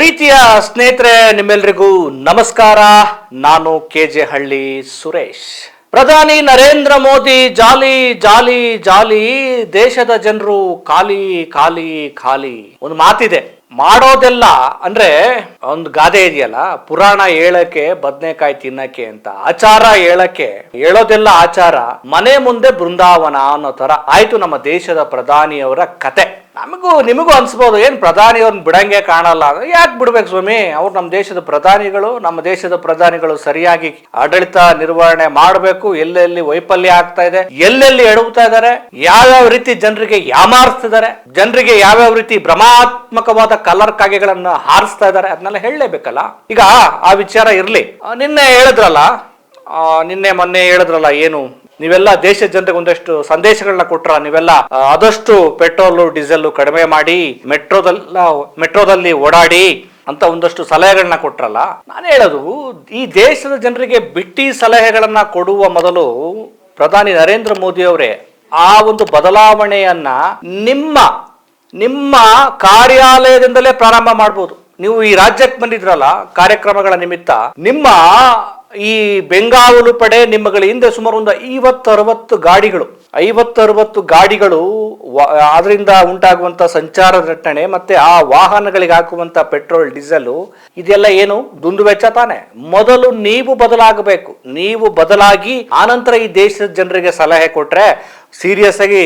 ಪ್ರೀತಿಯ ಸ್ನೇಹಿತರೆ, ನಿಮ್ಮೆಲ್ಲರಿಗೂ ನಮಸ್ಕಾರ. ನಾನು ಕೆಜೆ ಹಳ್ಳಿ ಸುರೇಶ್. ಪ್ರಧಾನಿ ನರೇಂದ್ರ ಮೋದಿ ಜಾಲಿ ಜಾಲಿ ಜಾಲಿ, ದೇಶದ ಜನರು ಖಾಲಿ ಖಾಲಿ ಖಾಲಿ. ಒಂದು ಮಾತಿದೆ, ಮಾಡೋದೆಲ್ಲ ಅಂದ್ರೆ ಒಂದು ಗಾದೆ ಇದೆಯಲ್ಲ, ಪುರಾಣ ಹೇಳಕ್ಕೆ ಬದನೆಕಾಯಿ ತಿನ್ನಕ್ಕೆ ಅಂತ, ಆಚಾರ ಹೇಳೋದೆಲ್ಲ ಆಚಾರ, ಮನೆ ಮುಂದೆ ಬೃಂದಾವನ ಅನ್ನೋ ತರ ಆಯ್ತು ನಮ್ಮ ದೇಶದ ಪ್ರಧಾನಿಯವರ ಕತೆ. ನಿಮಗೂ ಅನ್ಸ್ಬೋದು, ಏನ್ ಪ್ರಧಾನಿಯವ್ರನ್ನ ಬಿಡಂಗೆ ಕಾಣಲ್ಲ, ಯಾಕೆ ಬಿಡ್ಬೇಕು ಸ್ವಾಮಿ, ಅವ್ರು ನಮ್ಮ ದೇಶದ ಪ್ರಧಾನಿಗಳು ಸರಿಯಾಗಿ ಆಡಳಿತ ನಿರ್ವಹಣೆ ಮಾಡಬೇಕು. ಎಲ್ಲೆಲ್ಲಿ ವೈಫಲ್ಯ ಆಗ್ತಾ ಇದೆ, ಎಲ್ಲೆಲ್ಲಿ ಎಡವುತ್ತಾ ಇದ್ದಾರೆ, ಯಾವ್ಯಾವ ರೀತಿ ಜನರಿಗೆ ಯಾಮಾರಿಸ್ತಿದ್ದಾರೆ, ಜನರಿಗೆ ಯಾವ್ಯಾವ ರೀತಿ ಭ್ರಮಾತ್ಮಕವಾದ ಕಲರ್ ಕಾಗೆಗಳನ್ನ ಹಾರಿಸ್ತಾ ಇದ್ದಾರೆ, ಅದನ್ನೆಲ್ಲ ಹೇಳಲೇಬೇಕಲ್ಲ. ಈಗ ಆ ವಿಚಾರ ಇರ್ಲಿ, ಮೊನ್ನೆ ಹೇಳಿದ್ರಲ್ಲ, ಏನು ನೀವೆಲ್ಲ ದೇಶದ ಜನರಿಗೆ ಒಂದಷ್ಟು ಸಂದೇಶಗಳನ್ನ ಕೊಟ್ರ, ನೀವೆಲ್ಲ ಆದಷ್ಟು ಪೆಟ್ರೋಲ್ ಡೀಸೆಲ್ ಕಡಿಮೆ ಮಾಡಿ ಮೆಟ್ರೋದಲ್ಲಿ ಓಡಾಡಿ ಅಂತ ಒಂದಷ್ಟು ಸಲಹೆಗಳನ್ನ ಕೊಟ್ರಲ್ಲ. ನಾನು ಹೇಳೋದು, ಈ ದೇಶದ ಜನರಿಗೆ ಬಿಟ್ಟಿ ಸಲಹೆಗಳನ್ನ ಕೊಡುವ ಮೊದಲು ಪ್ರಧಾನಿ ನರೇಂದ್ರ ಮೋದಿ ಅವರೇ ಆ ಒಂದು ಬದಲಾವಣೆಯನ್ನ ನಿಮ್ಮ ಕಾರ್ಯಾಲಯದಿಂದಲೇ ಪ್ರಾರಂಭ ಮಾಡ್ಬೋದು. ನೀವು ಈ ರಾಜ್ಯಕ್ಕೆ ಬಂದಿದ್ರಲ್ಲ ಕಾರ್ಯಕ್ರಮಗಳ ನಿಮಿತ್ತ, ನಿಮ್ಮ ಈ ಬೆಂಗಾವಲು ಪಡೆ ನಿಮ್ಮಗಳ ಹಿಂದೆ ಸುಮಾರು ಒಂದು 50-60 ಗಾಡಿಗಳು ಅದರಿಂದ ಉಂಟಾಗುವಂತ ಸಂಚಾರ ದಟ್ಟಣೆ ಮತ್ತೆ ಆ ವಾಹನಗಳಿಗೆ ಹಾಕುವಂತ ಪೆಟ್ರೋಲ್ ಡೀಸೆಲ್ ಇದೆಲ್ಲ ಏನು ದುಂದುವೆಚ್ಚ ತಾನೆ. ಮೊದಲು ನೀವು ಬದಲಾಗಬೇಕು. ನೀವು ಬದಲಾಗಿ ಆನಂತರ ಈ ದೇಶದ ಜನರಿಗೆ ಸಲಹೆ ಕೊಟ್ರೆ ಸೀರಿಯಸ್ ಆಗಿ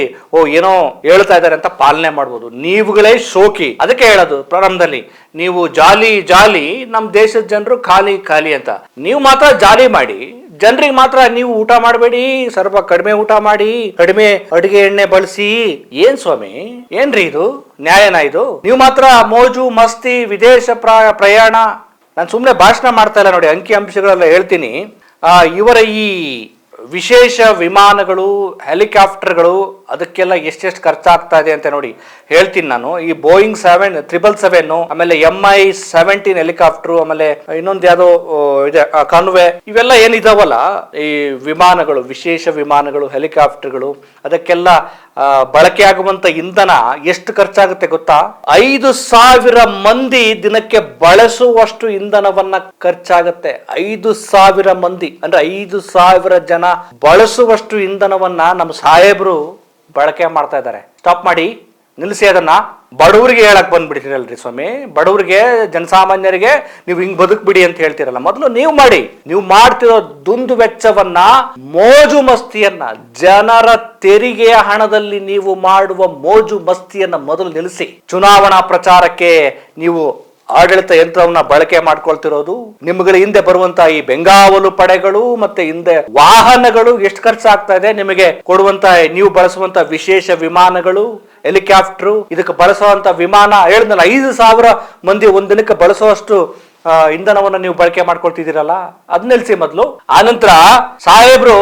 ಏನೋ ಹೇಳ್ತಾ ಇದ್ದಾರೆ ಅಂತ ಪಾಲನೆ ಮಾಡ್ಬೋದು. ನೀವುಗಳೇ ಶೋಕಿ. ಅದಕ್ಕೆ ಹೇಳೋದು ಪ್ರಾರಂಭದಲ್ಲಿ, ನೀವು ಜಾಲಿ ಜಾಲಿ, ನಮ್ಮ ದೇಶದ ಜನರು ಖಾಲಿ ಖಾಲಿ ಅಂತ. ನೀವು ಮಾತ್ರ ಜಾಲಿ ಮಾಡಿ, ಜನರಿಗೆ ಮಾತ್ರ ನೀವು ಊಟ ಮಾಡಬೇಡಿ, ಸ್ವಲ್ಪ ಕಡಿಮೆ ಊಟ ಮಾಡಿ, ಕಡಿಮೆ ಅಡುಗೆ ಎಣ್ಣೆ ಬಳಸಿ. ಏನ್ ಸ್ವಾಮಿ, ಏನ್ರಿ ಇದು, ನ್ಯಾಯನಾ ಇದು? ನೀವು ಮಾತ್ರ ಮೋಜು ಮಸ್ತಿ, ವಿದೇಶ ಪ್ರಯಾಣ. ನಾನು ಸುಮ್ಮನೆ ಭಾಷಣ ಮಾಡ್ತಾ ಇಲ್ಲ ನೋಡಿ, ಅಂಕಿ ಅಂಶಗಳೆಲ್ಲ ಹೇಳ್ತೀನಿ. ಇವರ ಈ ವಿಶೇಷ ವಿಮಾನಗಳು, ಹೆಲಿಕಾಪ್ಟರ್ಗಳು, ಅದಕ್ಕೆಲ್ಲ ಎಷ್ಟೆಷ್ಟು ಖರ್ಚಾಗ್ತಾ ಇದೆ ಅಂತ ನೋಡಿ ಹೇಳ್ತೀನಿ ನಾನು. ಈ ಬೋಯಿಂಗ್ 777, ಆಮೇಲೆ MI-17 ಹೆಲಿಕಾಪ್ಟರ್, ಆಮೇಲೆ ಇನ್ನೊಂದು ಯಾವ್ದೋ ಇದೆ ಕಾನ್ವೆ, ಇವೆಲ್ಲ ಏನಿದಾವಲ್ಲ ಈ ವಿಮಾನಗಳು, ವಿಶೇಷ ವಿಮಾನಗಳು, ಹೆಲಿಕಾಪ್ಟರ್ಗಳು, ಅದಕ್ಕೆಲ್ಲ ಬಳಕೆ ಆಗುವಂತ ಇಂಧನ ಎಷ್ಟು ಖರ್ಚಾಗುತ್ತೆ ಗೊತ್ತಾ? 5,000 ಮಂದಿ ದಿನಕ್ಕೆ ಬಳಸುವಷ್ಟು ಇಂಧನವನ್ನ ಖರ್ಚಾಗುತ್ತೆ. 5,000 ಮಂದಿ ಅಂದ್ರೆ 5,000 ಜನ ಬಳಸುವಷ್ಟು ಇಂಧನವನ್ನ ನಮ್ಮ ಸಾಹೇಬ್ರು ಬಳಕೆ ಮಾಡ್ತಾ ಇದ್ದಾರೆ. ಸ್ಟಾಪ್ ಮಾಡಿ, ನಿಲ್ಲಿಸಿ ಅದನ್ನ. ಬಡವರಿಗೆ ಹೇಳಕ್ ಬಂದ್ಬಿಡ್ತೀರಲ್ರಿ ಸ್ವಾಮಿ, ಬಡವರಿಗೆ, ಜನಸಾಮಾನ್ಯರಿಗೆ ನೀವು ಹಿಂಗ್ ಬದುಕ್ಬಿಡಿ ಅಂತ ಹೇಳ್ತೀರಲ್ಲ. ಮೊದಲು ನೀವು ಮಾಡಿ. ನೀವು ಮಾಡ್ತಿರೋ ದುಂದು ವೆಚ್ಚವನ್ನ, ಮೋಜು ಮಸ್ತಿಯನ್ನ, ಜನರ ತೆರಿಗೆಯ ಹಣದಲ್ಲಿ ನೀವು ಮಾಡುವ ಮೋಜು ಮಸ್ತಿಯನ್ನ ಮೊದಲು ನಿಲ್ಲಿಸಿ. ಚುನಾವಣಾ ಪ್ರಚಾರಕ್ಕೆ ನೀವು ಆಡಳಿತ ಯಂತ್ರವನ್ನ ಬಳಕೆ ಮಾಡ್ಕೊಳ್ತಿರೋದು, ನಿಮ್ಗಳ ಹಿಂದೆ ಬರುವಂತ ಈ ಬೆಂಗಾವಲು ಪಡೆಗಳು ಮತ್ತೆ ಹಿಂದೆ ವಾಹನಗಳು ಎಷ್ಟು ಖರ್ಚಾಗ್ತಾ ಇದೆ, ನಿಮಗೆ ಕೊಡುವಂತ ನೀವು ಬಳಸುವಂತ ವಿಶೇಷ ವಿಮಾನಗಳು, ಹೆಲಿಕಾಪ್ಟರ್, ಇದಕ್ಕೆ ಬಳಸುವಂತ ವಿಮಾನ ಹೇಳಿದ್ನಲ್ಲ, 5,000 ಮಂದಿ ಒಂದಿನಕ್ಕೆ ಬಳಸುವಷ್ಟು ಇಂಧನವನ್ನ ನೀವು ಬಳಕೆ ಮಾಡ್ಕೊಳ್ತಿದ್ದೀರಲ್ಲ, ಅದ್ ನಿಲ್ಸಿ ಮೊದಲು. ಆನಂತರ ಸಾಹೇಬ್ರು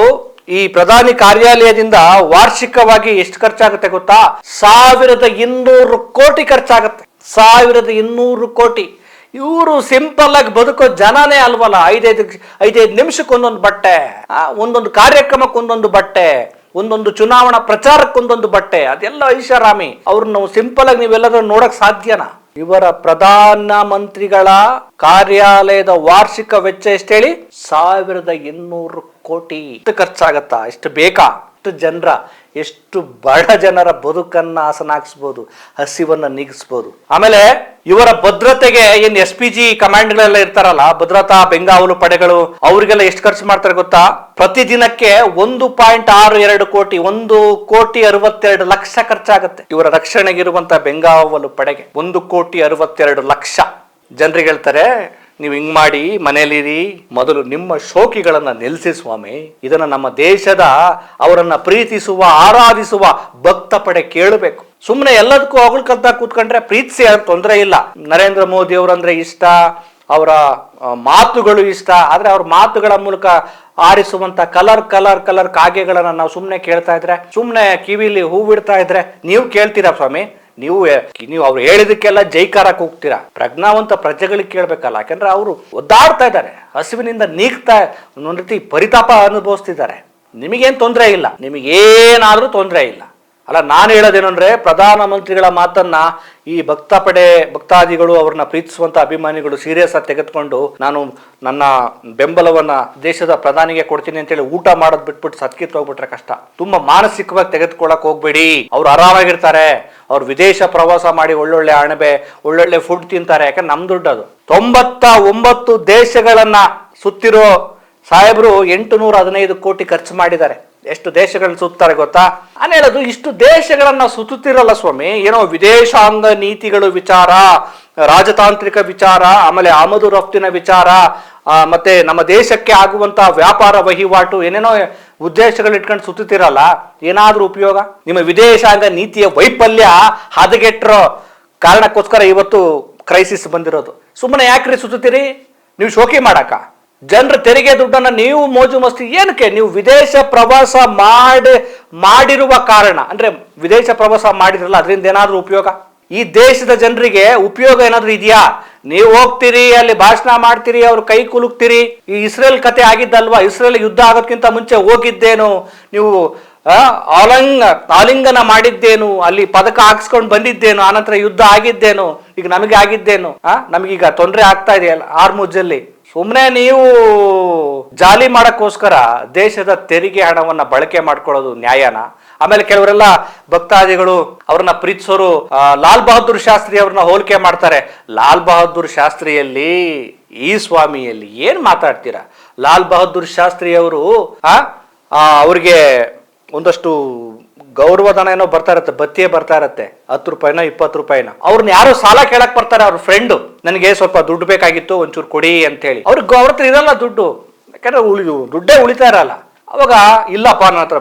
ಈ ಪ್ರಧಾನಿ ಕಾರ್ಯಾಲಯದಿಂದ ವಾರ್ಷಿಕವಾಗಿ ಎಷ್ಟು ಖರ್ಚಾಗುತ್ತೆ ಗೊತ್ತಾ? 1,200 ಕೋಟಿ ಖರ್ಚಾಗುತ್ತೆ. 1,200 ಕೋಟಿ. ಇವರು ಸಿಂಪಲ್ ಆಗಿ ಬದುಕೋ ಜನನೇ ಅಲ್ವಲ್ಲ. 5 ನಿಮಿಷಕ್ಕೆ ಒಂದೊಂದು ಬಟ್ಟೆ, ಒಂದೊಂದು ಕಾರ್ಯಕ್ರಮಕ್ಕೆ ಒಂದೊಂದು ಬಟ್ಟೆ, ಒಂದೊಂದು ಚುನಾವಣಾ ಪ್ರಚಾರಕ್ಕೊಂದೊಂದು ಬಟ್ಟೆ, ಅದೆಲ್ಲ ಐಷಾರಾಮಿ. ಅವ್ರನ್ನ ನಾವು ಸಿಂಪಲ್ ಆಗಿ ನೀವೆಲ್ಲರೂ ನೋಡಕ್ ಸಾಧ್ಯನಾ? ಇವರ ಪ್ರಧಾನ ಮಂತ್ರಿಗಳ ಕಾರ್ಯಾಲಯದ ವಾರ್ಷಿಕ ವೆಚ್ಚ ಎಷ್ಟು ಹೇಳಿ? 1,200 ಕೋಟಿ. ಎಷ್ಟು ಖರ್ಚಾಗತ್ತಾ? ಎಷ್ಟು ಬೇಕಾ? ಎಷ್ಟು ಬಡ ಜನರ ಬದುಕನ್ನ ಹಸನಾಗಿಸ್ಬೋದು, ಹಸಿವನ್ನ ನೀಗಿಸ್ಬೋದು. ಆಮೇಲೆ ಇವರ ಭದ್ರತೆಗೆ ಏನ್ SPG ಕಮಾಂಡ್ಗಳೆಲ್ಲ ಇರ್ತಾರಲ್ಲ, ಭದ್ರತಾ ಬೆಂಗಾವಲು ಪಡೆಗಳು, ಅವರಿಗೆಲ್ಲ ಎಷ್ಟು ಖರ್ಚು ಮಾಡ್ತಾರೆ ಗೊತ್ತಾ? ಪ್ರತಿದಿನಕ್ಕೆ 1.62 ಕೋಟಿ, 1,62,00,000 ಖರ್ಚಾಗುತ್ತೆ ಇವರ ರಕ್ಷಣೆಗಿರುವಂತ ಬೆಂಗಾವಲು ಪಡೆಗೆ. 1,62,00,000. ಜನರಿಗೆ ಹೇಳ್ತಾರೆ, ನೀವು ಹಿಂಗ್ ಮಾಡಿ ಮನೇಲಿರಿ, ಮೊದಲು ನಿಮ್ಮ ಶೋಕಿಗಳನ್ನ ನಿಲ್ಲಿಸಿ ಸ್ವಾಮಿ. ಇದನ್ನ ನಮ್ಮ ದೇಶದ ಅವರನ್ನ ಪ್ರೀತಿಸುವ, ಆರಾಧಿಸುವ ಭಕ್ತ ಪಡೆ ಕೇಳಬೇಕು. ಸುಮ್ಮನೆ ಎಲ್ಲದಕ್ಕೂ ಹೊಗಳ್ಕಂತ ಕೂತ್ಕೊಂಡ್ರೆ ಪ್ರೀತಿಸಿ ತೊಂದರೆ ಇಲ್ಲ. ನರೇಂದ್ರ ಮೋದಿ ಅವರಂದ್ರೆ ಇಷ್ಟ, ಅವರ ಮಾತುಗಳು ಇಷ್ಟ. ಆದ್ರೆ ಅವ್ರ ಮಾತುಗಳ ಮೂಲಕ ಆರಿಸುವಂತ ಕಲರ್ ಕಾಗೆಗಳನ್ನ ನಾವು ಸುಮ್ಮನೆ ಕೇಳ್ತಾ ಇದ್ರೆ, ಸುಮ್ಮನೆ ಕಿವಿಲಿ ಹೂ ಬಿಡ್ತಾ ಇದ್ರೆ ನೀವು ಕೇಳ್ತೀರಾ ಸ್ವಾಮಿ? ನೀವು ಅವ್ರು ಹೇಳಿದಕ್ಕೆಲ್ಲ ಜೈಕಾರಕ್ಕೆ ಹೋಗ್ತೀರಾ? ಪ್ರಜ್ಞಾವಂತ ಪ್ರಜೆಗಳಿಗೆ ಕೇಳ್ಬೇಕಲ್ಲ. ಯಾಕಂದ್ರೆ ಅವರು ಒದ್ದಾಡ್ತಾ ಇದ್ದಾರೆ, ಹಸಿವಿನಿಂದ ನೀಗ್ತಾ ಒಂದೊಂದು ರೀತಿ ಪರಿತಾಪ ಅನುಭವಿಸ್ತಿದ್ದಾರೆ. ನಿಮಗೇನು ತೊಂದರೆ ಇಲ್ಲ, ನಿಮಗೇನಾದ್ರೂ ತೊಂದರೆ ಇಲ್ಲ. ಅಲ್ಲ, ನಾನು ಹೇಳೋದೇನು ಅಂದ್ರೆ, ಪ್ರಧಾನಮಂತ್ರಿಗಳ ಮಾತನ್ನ ಈ ಭಕ್ತಾದಿಗಳು, ಅವ್ರನ್ನ ಪ್ರೀತಿಸುವಂತ ಅಭಿಮಾನಿಗಳು ಸೀರಿಯಸ್ ಆಗಿ ತೆಗೆದುಕೊಂಡು, ನಾನು ನನ್ನ ಬೆಂಬಲವನ್ನ ದೇಶದ ಪ್ರಧಾನಿಗೆ ಕೊಡ್ತೀನಿ ಅಂತೇಳಿ ಊಟ ಮಾಡೋದ್ ಬಿಟ್ಬಿಟ್ಟು ಸತ್ಕಿತ್ ಹೋಗ್ಬಿಟ್ರೆ ಕಷ್ಟ. ತುಂಬಾ ಮಾನಸಿಕವಾಗಿ ತೆಗೆದುಕೊಳ್ಳಕ್ ಹೋಗ್ಬೇಡಿ. ಅವ್ರು ಆರಾಮಾಗಿರ್ತಾರೆ. ಅವ್ರು ವಿದೇಶ ಪ್ರವಾಸ ಮಾಡಿ ಒಳ್ಳೊಳ್ಳೆ ಅಣಬೆ, ಒಳ್ಳೊಳ್ಳೆ ಫುಡ್ ತಿಂತಾರೆ. ಯಾಕಂದ್ರೆ ನಮ್ ದುಡ್ಡು ಅದು. 99 ದೇಶಗಳನ್ನ ಸುತ್ತಿರೋ ಸಾಹೇಬರು 815 ಕೋಟಿ ಖರ್ಚು ಮಾಡಿದ್ದಾರೆ. ಎಷ್ಟು ದೇಶಗಳನ್ನ ಸುತ್ತಾರೆ ಗೊತ್ತಾ? ನಾನು ಹೇಳೋದು, ಇಷ್ಟು ದೇಶಗಳನ್ನ ಸುತ್ತುತ್ತಿರಲ್ಲ ಸ್ವಾಮಿ. ಏನೋ ವಿದೇಶಾಂಗ ನೀತಿಗಳು ವಿಚಾರ, ರಾಜತಾಂತ್ರಿಕ ವಿಚಾರ, ಆಮೇಲೆ ಆಮದು ರಫ್ತಿನ ವಿಚಾರ, ಮತ್ತೆ ನಮ್ಮ ದೇಶಕ್ಕೆ ಆಗುವಂತ ವ್ಯಾಪಾರ ವಹಿವಾಟು, ಏನೇನೋ ಉದ್ದೇಶಗಳು ಇಟ್ಕೊಂಡು ಸುತ್ತುತ್ತಿರಲ್ಲ. ಏನಾದ್ರೂ ಉಪಯೋಗ? ನಿಮ್ಮ ವಿದೇಶಾಂಗ ನೀತಿಯ ವೈಫಲ್ಯ ಹದಗೆಟ್ಟಿರೋ ಕಾರಣಕ್ಕೋಸ್ಕರ ಇವತ್ತು ಕ್ರೈಸಿಸ್ ಬಂದಿರೋದು. ಸುಮ್ಮನೆ ಯಾಕ್ರಿ ಸುತ್ತೀರಿ? ನೀವು ಶೋಕಿ ಮಾಡಕ? ಜನರ ತೆರಿಗೆ ದುಡ್ಡನ್ನ ನೀವು ಮೋಜು ಮಸ್ತಿ ಏನಕ್ಕೆ? ನೀವು ವಿದೇಶ ಪ್ರವಾಸ ಮಾಡಿರುವ ಕಾರಣ ಅಂದ್ರೆ, ವಿದೇಶ ಪ್ರವಾಸ ಮಾಡಿದ್ರಲ್ಲ, ಅದರಿಂದ ಏನಾದ್ರೂ ಉಪಯೋಗ? ಈ ದೇಶದ ಜನರಿಗೆ ಉಪಯೋಗ ಏನಾದ್ರೂ ಇದೆಯಾ? ನೀವು ಹೋಗ್ತೀರಿ, ಅಲ್ಲಿ ಭಾಷಣ ಮಾಡ್ತೀರಿ, ಅವ್ರು ಕೈ ಕುಲುಕ್ತೀರಿ. ಈ ಇಸ್ರೇಲ್ ಕತೆ ಆಗಿದ್ದಲ್ವಾ? ಇಸ್ರೇಲ್ ಯುದ್ಧ ಆಗೋದ್ಕಿಂತ ಮುಂಚೆ ಹೋಗಿದ್ದೇನು, ನೀವು ಆಲಿಂಗನ ಮಾಡಿದ್ದೇನು, ಅಲ್ಲಿ ಪದಕ ಹಾಕ್ಸ್ಕೊಂಡು ಬಂದಿದ್ದೇನು, ಆನಂತರ ಯುದ್ಧ ಆಗಿದ್ದೇನು, ಈಗ ನಮಗೆ ಆಗಿದ್ದೇನು? ನಮಗೀಗ ತೊಂದರೆ ಆಗ್ತಾ ಇದೆಯಲ್ಲ ಆರ್ಮುಜ್ಜಲ್ಲಿ. ಸುಮ್ಮನೆ ನೀವು ಜಾಲಿ ಮಾಡಕ್ಕೋಸ್ಕರ ದೇಶದ ತೆರಿಗೆ ಹಣವನ್ನ ಬಳಕೆ ಮಾಡ್ಕೊಳ್ಳೋದು ನ್ಯಾಯನ? ಆಮೇಲೆ ಕೆಲವರೆಲ್ಲ ಭಕ್ತಾದಿಗಳು, ಅವ್ರನ್ನ ಪ್ರೀತಿಸೋರು ಲಾಲ್ ಬಹದ್ದೂರ್ ಶಾಸ್ತ್ರಿ ಅವ್ರನ್ನ ಹೋಲಿಕೆ ಮಾಡ್ತಾರೆ. ಲಾಲ್ ಬಹದ್ದೂರ್ ಶಾಸ್ತ್ರಿಯಲ್ಲಿ, ಈ ಸ್ವಾಮಿಯಲ್ಲಿ ಏನ್ ಮಾತಾಡ್ತೀರಾ? ಲಾಲ್ ಬಹದ್ದೂರ್ ಶಾಸ್ತ್ರಿ ಅವರು ಅವ್ರಿಗೆ ಒಂದಷ್ಟು ಗೌರವಧನ ಏನೋ ಬರ್ತಾ ಇರತ್ತೆ, ಬತ್ತಿಯೇ ಬರ್ತಾ ಇರತ್ತೆ, 10 ರೂಪಾಯಿನೋ 20 ರೂಪಾಯಿನ. ಅವ್ರನ್ನ ಯಾರೋ ಸಾಲ ಕೇಳಕ್ ಬರ್ತಾರೆ, ಅವ್ರ ಫ್ರೆಂಡ್, ನನಗೆ ಸ್ವಲ್ಪ ದುಡ್ಡು ಬೇಕಾಗಿತ್ತು, ಒಂಚೂರು ಕೊಡಿ ಅಂತೇಳಿ. ಅವ್ರ ಹತ್ರ ಇರಲ್ಲ ದುಡ್ಡು, ಯಾಕಂದ್ರೆ ದುಡ್ಡೇ ಉಳಿತಾ ಇರಲ್ಲ. ಅವಾಗ ಇಲ್ಲಪ್ಪ, ನನ್ನ ಹತ್ರ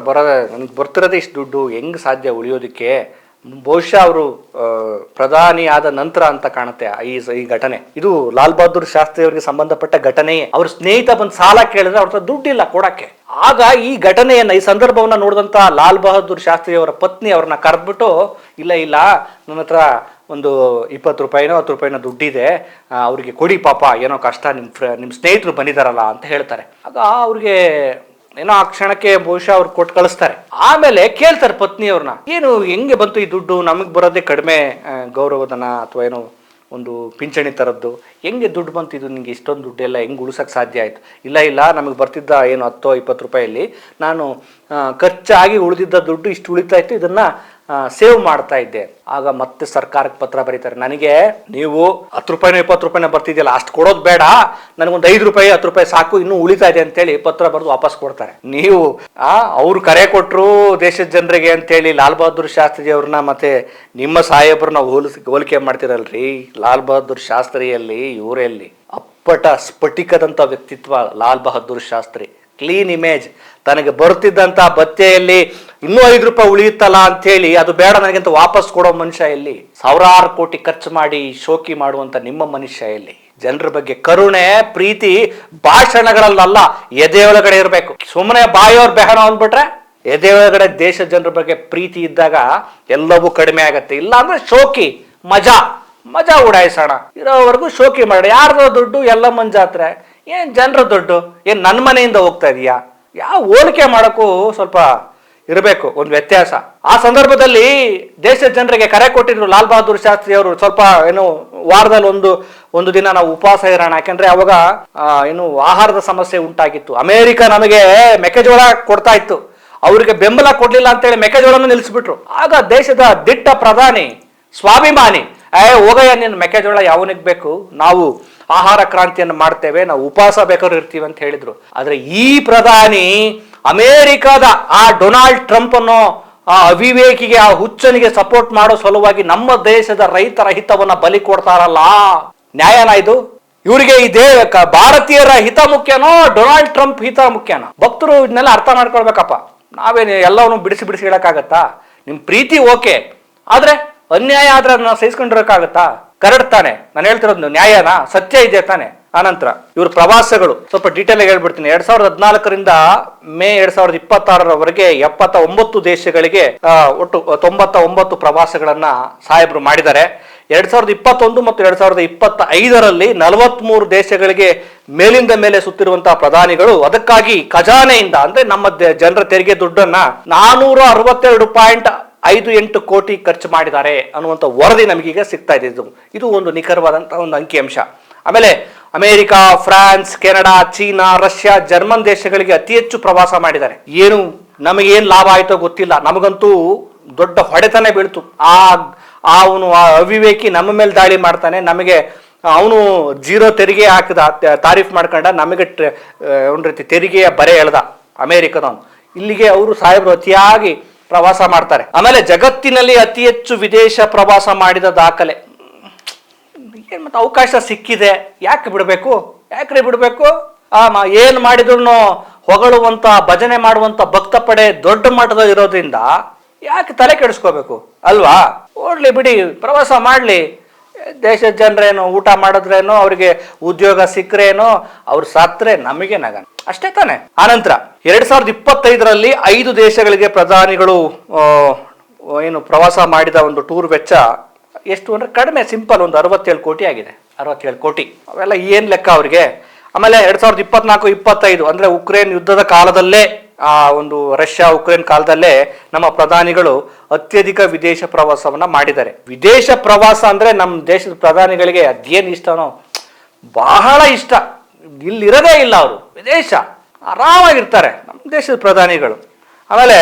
ನನಗೆ ಬರ್ತಿರೋದೇ ಇಷ್ಟು ದುಡ್ಡು, ಹೆಂಗ್ ಸಾಧ್ಯ ಉಳಿಯೋದಕ್ಕೆ? ಬಹುಶಃ ಅವರು ಪ್ರಧಾನಿ ಆದ ನಂತರ ಅಂತ ಕಾಣುತ್ತೆ ಈ ಘಟನೆ. ಇದು ಲಾಲ್ ಬಹದ್ದೂರ್ ಶಾಸ್ತ್ರಿ ಅವರಿಗೆ ಸಂಬಂಧಪಟ್ಟ ಘಟನೆಯೇ. ಅವ್ರ ಸ್ನೇಹಿತ ಬಂದು ಸಾಲ ಕೇಳಿದ್ರೆ ಅವ್ರ ಹತ್ರ ದುಡ್ಡಿಲ್ಲ ಕೊಡಕ್ಕೆ. ಆಗ ಈ ಘಟನೆಯನ್ನ, ಈ ಸಂದರ್ಭವನ್ನ ನೋಡಿದಂತ ಲಾಲ್ ಬಹದ್ದೂರ್ ಶಾಸ್ತ್ರಿ ಅವರ ಪತ್ನಿ ಅವ್ರನ್ನ ಕರೆದ್ಬಿಟ್ಟು, ಇಲ್ಲ ನನ್ನ ಹತ್ರ ಒಂದು 20 ರೂಪಾಯಿನೋ 10 ರೂಪಾಯಿನೋ ದುಡ್ಡಿದೆ, ಅವ್ರಿಗೆ ಕೊಡಿ ಪಾಪ, ಏನೋ ಕಷ್ಟ, ನಿಮ್ಮ ಸ್ನೇಹಿತರು ಬಂದಿದಾರಲ್ಲ ಅಂತ ಹೇಳ್ತಾರೆ. ಆಗ ಅವ್ರಿಗೆ ಏನೋ ಆ ಕ್ಷಣಕ್ಕೆ ಬಹುಶಃ ಅವ್ರು ಕೊಟ್ಟು ಕಳಿಸ್ತಾರೆ. ಆಮೇಲೆ ಕೇಳ್ತಾರೆ ಪತ್ನಿಯವ್ರನ್ನ, ಏನು ಹೆಂಗೆ ಬಂತು ಈ ದುಡ್ಡು? ನಮಗೆ ಬರೋದೇ ಕಡಿಮೆ ಗೌರವಧನ ಅಥವಾ ಏನೋ ಒಂದು ಪಿಂಚಣಿ ಥರದ್ದು, ಹೆಂಗೆ ದುಡ್ಡು ಬಂತು ಇದು ನಿಂಗೆ? ಇಷ್ಟೊಂದು ದುಡ್ಡೆಲ್ಲ ಹೆಂಗೆ ಉಳಿಸೋಕ್ಕೆ ಸಾಧ್ಯ ಆಯಿತು? ಇಲ್ಲ ನಮಗೆ ಬರ್ತಿದ್ದ ಏನು 10-20 ರೂಪಾಯಲ್ಲಿ ನಾನು ಖರ್ಚಾಗಿ ಉಳಿದಿದ್ದ ದುಡ್ಡು ಇಷ್ಟು ಉಳಿತಾ ಇತ್ತು, ಇದನ್ನು ಸೇವ್ ಮಾಡ್ತಾ ಇದ್ದೆ. ಆಗ ಮತ್ತೆ ಸರ್ಕಾರಕ್ಕೆ ಪತ್ರ ಬರೀತಾರೆ, ನನಗೆ ನೀವು 10 ರೂಪಾಯಿನೋ 20 ರೂಪಾಯಿನೋ ಬರ್ತಿದ್ಯಲ್ಲ, ಅಷ್ಟು ಕೊಡೋದು ಬೇಡ, ನನಗೊಂದು 5 ರೂಪಾಯಿ 10 ರೂಪಾಯಿ ಸಾಕು, ಇನ್ನೂ ಉಳಿತಾ ಇದೆ ಅಂತೇಳಿ ಪತ್ರ ಬರೆದು ವಾಪಸ್ ಕೊಡ್ತಾರೆ. ನೀವು ಅವ್ರು ಕರೆ ಕೊಟ್ಟರು ದೇಶದ ಜನರಿಗೆ ಅಂತೇಳಿ ಲಾಲ್ ಬಹದ್ದೂರ್ ಶಾಸ್ತ್ರಿ ಅವ್ರನ್ನ ಮತ್ತೆ ನಿಮ್ಮ ಸಾಹೇಬ್ರನ್ನ ಹೋಲಿಕೆ ಮಾಡ್ತಿರಲ್ರಿ. ಲಾಲ್ ಬಹದ್ದೂರ್ ಶಾಸ್ತ್ರಿಯಲ್ಲಿ ಇವರಲ್ಲಿ ಅಪ್ಪಟ ಸ್ಫಟಿಕದಂತ ವ್ಯಕ್ತಿತ್ವ ಲಾಲ್ ಬಹದ್ದೂರ್ ಶಾಸ್ತ್ರಿ. Clean image. ತನಗೆ ಬರುತ್ತಿದ್ದಂತ ಬತ್ತೆಯಲ್ಲಿ ಇನ್ನೂ 5 ರೂಪಾಯಿ ಉಳಿಯುತ್ತಲ್ಲ ಅಂತೇಳಿ, ಅದು ಬೇಡ ನನಗಂತ ವಾಪಸ್ ಕೊಡೋ ಮನುಷ್ಯ ಎಲ್ಲಿ? 1000 ಕೋಟಿ ಖರ್ಚು ಮಾಡಿ ಶೋಕಿ ಮಾಡುವಂತ ನಿಮ್ಮ ಮನುಷ್ಯ ಎಲ್ಲಿ? ಜನರ ಬಗ್ಗೆ ಕರುಣೆ, ಪ್ರೀತಿ ಭಾಷಣಗಳಲ್ಲ, ಎದೆ ಒಳಗಡೆ ಇರಬೇಕು. ಸುಮ್ಮನೆ ಬಾಯೋರ್ ಬೆಹನ ಅಂದ್ಬಿಟ್ರೆ, ಎದೆ ಒಳಗಡೆ ದೇಶ ಜನರ ಬಗ್ಗೆ ಪ್ರೀತಿ ಇದ್ದಾಗ ಎಲ್ಲವೂ ಕಡಿಮೆ ಆಗತ್ತೆ. ಇಲ್ಲ ಅಂದ್ರೆ ಶೋಕಿ, ಮಜಾ ಉಡಾಯಿಸೋಣ, ಇರೋವರೆಗೂ ಶೋಕಿ ಮಾಡಿ. ಯಾರ್ದೋ ದುಡ್ಡು ಎಲ್ಲ ಮಂಜಾತ್ರೆ, ಏನ್ ಜನರ ದುಡ್ಡು? ಏನ್ ನನ್ನ ಮನೆಯಿಂದ ಹೋಗ್ತಾ ಇದೀಯಾ? ಯಾವ ಹೋಲಿಕೆ ಮಾಡೋಕ್ಕೂ ಸ್ವಲ್ಪ ಇರಬೇಕು, ಒಂದು ವ್ಯತ್ಯಾಸ. ಆ ಸಂದರ್ಭದಲ್ಲಿ ದೇಶದ ಜನರಿಗೆ ಕರೆ ಕೊಟ್ಟಿದ್ರು ಲಾಲ್ ಬಹದ್ದೂರ್ ಶಾಸ್ತ್ರಿ ಅವರು, ಸ್ವಲ್ಪ ಏನು ವಾರದಲ್ಲಿ ಒಂದು ದಿನ ನಾವು ಉಪವಾಸ ಇರೋಣ, ಯಾಕಂದ್ರೆ ಅವಾಗ ಏನು ಆಹಾರದ ಸಮಸ್ಯೆ ಉಂಟಾಗಿತ್ತು. ಅಮೆರಿಕ ನಮಗೆ ಮೆಕ್ಕೆಜೋಳ ಕೊಡ್ತಾ ಇತ್ತು, ಅವರಿಗೆ ಬೆಂಬಲ ಕೊಡ್ಲಿಲ್ಲ ಅಂತೇಳಿ ಮೆಕ್ಕೆಜೋಳನ ನಿಲ್ಲಿಸ್ಬಿಟ್ರು. ಆಗ ದೇಶದ ದಿಟ್ಟ ಪ್ರಧಾನಿ, ಸ್ವಾಭಿಮಾನಿ, ಹೋಗಯ್ಯ ನಿನ್ನ ಮೆಕ್ಕೆಜೋಳ ಯಾವನಿಗೆ ಬೇಕು, ನಾವು ಆಹಾರ ಕ್ರಾಂತಿಯನ್ನು ಮಾಡ್ತೇವೆ, ನಾವು ಉಪವಾಸ ಬೇಕಾದ್ರೂ ಇರ್ತೀವಿ ಅಂತ ಹೇಳಿದ್ರು. ಆದ್ರೆ ಈ ಪ್ರಧಾನಿ ಅಮೆರಿಕದ ಆ ಡೊನಾಲ್ಡ್ ಟ್ರಂಪ್ ಅನ್ನೋ ಆ ಅವಿವೇಕಿಗೆ, ಆ ಹುಚ್ಚನಿಗೆ ಸಪೋರ್ಟ್ ಮಾಡೋ ಸಲುವಾಗಿ ನಮ್ಮ ದೇಶದ ರೈತರ ಹಿತವನ್ನ ಬಲಿ ಕೊಡ್ತಾರಲ್ಲ, ನ್ಯಾಯನ ಇದು? ಇವರಿಗೆ ಇದೇ ಭಾರತೀಯರ ಹಿತ ಮುಖ್ಯನೋ ಡೊನಾಲ್ಡ್ ಟ್ರಂಪ್ ಹಿತ ಮುಖ್ಯನೋ? ಭಕ್ತರು ಇದನ್ನೆಲ್ಲ ಅರ್ಥ ಮಾಡ್ಕೊಳ್ಬೇಕಪ್ಪ. ನಾವೇನು ಎಲ್ಲವನ್ನೂ ಬಿಡಿಸಿ ಹೇಳಕ್ಕಾಗತ್ತಾ? ನಿಮ್ ಪ್ರೀತಿ ಓಕೆ, ಆದ್ರೆ ಅನ್ಯಾಯ ಆದ್ರೆ ಅದನ್ನ ಸಹಿಸ್ಕೊಂಡಿರಕ್ಕಾಗತ್ತಾ? ಕರೆಕ್ಟ್ ತಾನೆ ನಾನು ಹೇಳ್ತಿರೋದು? ನ್ಯಾಯನಾ? ಸತ್ಯ ಇದೆ ತಾನೆ? ಆನಂತರ ಇವ್ರ ಪ್ರವಾಸಗಳು ಸ್ವಲ್ಪ ಡೀಟೇಲ್ ಆಗಿ ಹೇಳ್ಬಿಡ್ತೀನಿ. 2014ರಿಂದ ಮೇ 2026ರವರೆಗೆ 79 ದೇಶಗಳಿಗೆ ಒಟ್ಟು 99 ಪ್ರವಾಸಗಳನ್ನ ಸಾಹೇಬರು ಮಾಡಿದ್ದಾರೆ. 2021 ಮತ್ತು 2025ರಲ್ಲಿ 43 ದೇಶಗಳಿಗೆ ಮೇಲಿಂದ ಮೇಲೆ ಸುತ್ತಿರುವಂತಹ ಪ್ರಧಾನಿಗಳು ಅದಕ್ಕಾಗಿ ಖಜಾನೆಯಿಂದ, ಅಂದ್ರೆ ನಮ್ಮ ಜನರ ತೆರಿಗೆ ದುಡ್ಡನ್ನ 462 5-8 ಕೋಟಿ ಖರ್ಚು ಮಾಡಿದ್ದಾರೆ ಅನ್ನುವಂಥ ವರದಿ ನಮಗೀಗ ಸಿಗ್ತಾ ಇದೆ. ಇದು ಒಂದು ನಿಖರವಾದಂಥ ಒಂದು ಅಂಕಿಅಂಶ. ಆಮೇಲೆ America, France, Canada, China, Russia, German ದೇಶಗಳಿಗೆ ಅತಿ ಹೆಚ್ಚು ಪ್ರವಾಸ ಮಾಡಿದ್ದಾರೆ. ಏನು ನಮಗೇನು ಲಾಭ ಆಯಿತೋ ಗೊತ್ತಿಲ್ಲ, ನಮಗಂತೂ ದೊಡ್ಡ ಹೊಡೆತನೇ ಬೀಳ್ತು. ಅವನು ಅವಿವೇಕಿ ನಮ್ಮ ಮೇಲೆ ದಾಳಿ ಮಾಡ್ತಾನೆ, ನಮಗೆ ಅವನು 0 ತೆರಿಗೆ ಹಾಕಿದ, ತಾರೀಫ್ ಮಾಡ್ಕೊಂಡ, ನಮಗೆ ಒಂದು ರೀತಿ ತೆರಿಗೆಯ ಬರೆ ಎಳ್ದ ಅಮೆರಿಕದವನು. ಇಲ್ಲಿಗೆ ಅವರು ಸಾಹೇಬರು ಅತಿಯಾಗಿ ಪ್ರವಾಸ ಮಾಡ್ತಾರೆ. ಆಮೇಲೆ ಜಗತ್ತಿನಲ್ಲಿ ಅತಿ ಹೆಚ್ಚು ವಿದೇಶ ಪ್ರವಾಸ ಮಾಡಿದ ದಾಖಲೆ. ಮತ್ತೆ ಅವಕಾಶ ಸಿಕ್ಕಿದೆ, ಯಾಕೆ ಬಿಡಬೇಕು? ಯಾಕ್ರೆ ಬಿಡಬೇಕು? ಏನು ಮಾಡಿದ್ರು ಹೊಗಳುವಂತ, ಭಜನೆ ಮಾಡುವಂತ ಭಕ್ತ ಪಡೆ ದೊಡ್ಡ ಮಟ್ಟದ ಇರೋದ್ರಿಂದ ಯಾಕೆ ತಲೆ ಕೆಡಿಸ್ಕೋಬೇಕು ಅಲ್ವಾ? ಓಡ್ಲಿ ಬಿಡಿ, ಪ್ರವಾಸ ಮಾಡ್ಲಿ. ದೇಶದ ಜನರೇನು ಊಟ ಮಾಡಿದ್ರೇನೋ, ಅವ್ರಿಗೆ ಉದ್ಯೋಗ ಸಿಕ್ಕರೇನೋ, ಅವ್ರು ಸತ್ರೆ ನಮಗೆ ನಗನ, ಅಷ್ಟೇ ತಾನೆ. ಆನಂತರ 2025ರಲ್ಲಿ 5 ದೇಶಗಳಿಗೆ ಪ್ರಧಾನಿಗಳು ಏನು ಪ್ರವಾಸ ಮಾಡಿದ ಒಂದು ಟೂರ್ ವೆಚ್ಚ ಎಷ್ಟು ಅಂದ್ರೆ ಕಡಿಮೆ, ಸಿಂಪಲ್, ಒಂದು 67 ಕೋಟಿ ಆಗಿದೆ. 67 ಕೋಟಿ, ಅವೆಲ್ಲ ಏನ್ ಲೆಕ್ಕ ಅವ್ರಿಗೆ. ಆಮೇಲೆ 2024-25 ಅಂದ್ರೆ ಉಕ್ರೇನ್ ಯುದ್ಧದ ಕಾಲದಲ್ಲೇ, ಆ ಒಂದು ರಷ್ಯಾ ಉಕ್ರೇನ್ ಕಾಲದಲ್ಲೇ ನಮ್ಮ ಪ್ರಧಾನಿಗಳು ಅತ್ಯಧಿಕ ವಿದೇಶ ಪ್ರವಾಸವನ್ನ ಮಾಡಿದ್ದಾರೆ. ವಿದೇಶ ಪ್ರವಾಸ ಅಂದ್ರೆ ನಮ್ಮ ದೇಶದ ಪ್ರಧಾನಿಗಳಿಗೆ ಅದೇನು ಇಷ್ಟನೋ, ಬಹಳ ಇಷ್ಟ. ಇಲ್ಲಿರೋದೇ ಇಲ್ಲ ಅವರು, ವಿದೇಶ ಆರಾಮಾಗಿರ್ತಾರೆ ನಮ್ಮ ದೇಶದ ಪ್ರಧಾನಿಗಳು. ಆಮೇಲೆ